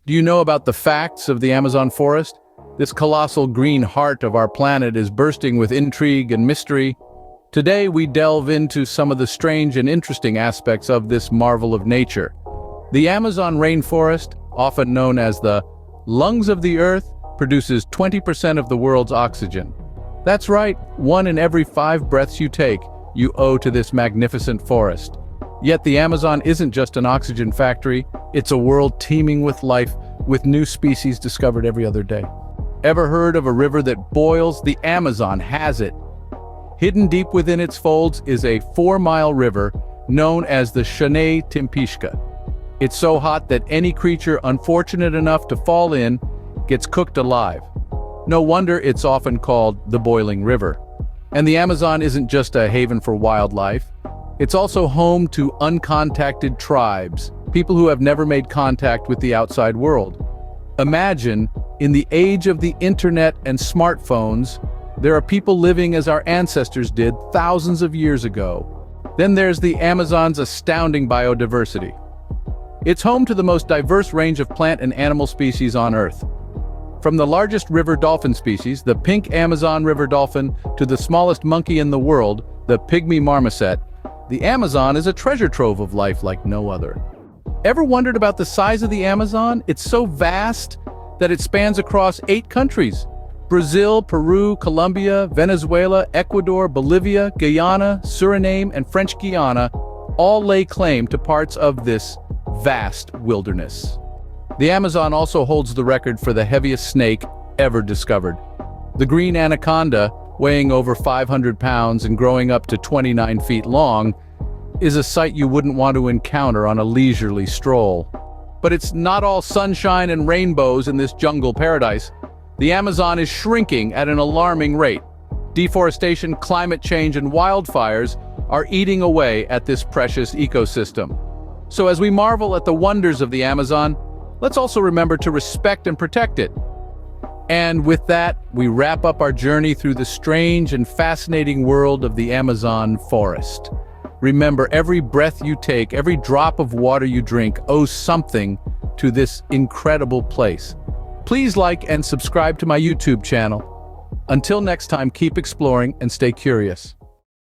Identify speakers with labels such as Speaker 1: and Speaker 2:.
Speaker 1: Do you know about the facts of the Amazon forest? This colossal green heart of our planet is bursting with intrigue and mystery. Today we delve into some of the strange and interesting aspects of this marvel of nature. The Amazon rainforest, often known as the lungs of the earth, produces 20% of the world's oxygen. That's right, 1 in every 5 breaths you take, you owe to this magnificent forest. Yet the Amazon isn't just an oxygen factory, it's a world teeming with life, with new species discovered every other day. Ever heard of a river that boils? The Amazon has it. Hidden deep within its folds is a 4-mile river known as the Shanay Timpishka. It's so hot that any creature unfortunate enough to fall in gets cooked alive. No wonder it's often called the boiling river. And the Amazon isn't just a haven for wildlife. It's also home to uncontacted tribes, people who have never made contact with the outside world. Imagine, in the age of the internet and smartphones, there are people living as our ancestors did thousands of years ago. Then there's the Amazon's astounding biodiversity. It's home to the most diverse range of plant and animal species on Earth. From the largest river dolphin species, the pink Amazon river dolphin, to the smallest monkey in the world, the pygmy marmoset, the Amazon is a treasure trove of life like no other. Ever wondered about the size of the Amazon? It's so vast that it spans across 8 countries. Brazil, Peru, Colombia, Venezuela, Ecuador, Bolivia, Guyana, Suriname, and French Guiana all lay claim to parts of this vast wilderness. The Amazon also holds the record for the heaviest snake ever discovered. The green anaconda, weighing over 500 pounds and growing up to 29 feet long, is a sight you wouldn't want to encounter on a leisurely stroll. But it's not all sunshine and rainbows in this jungle paradise. The Amazon is shrinking at an alarming rate. Deforestation, climate change, and wildfires are eating away at this precious ecosystem. So as we marvel at the wonders of the Amazon, let's also remember to respect and protect it. And with that, we wrap up our journey through the strange and fascinating world of the Amazon forest. Remember, every breath you take, every drop of water you drink owes something to this incredible place. Please like and subscribe to my YouTube channel. Until next time, keep exploring and stay curious.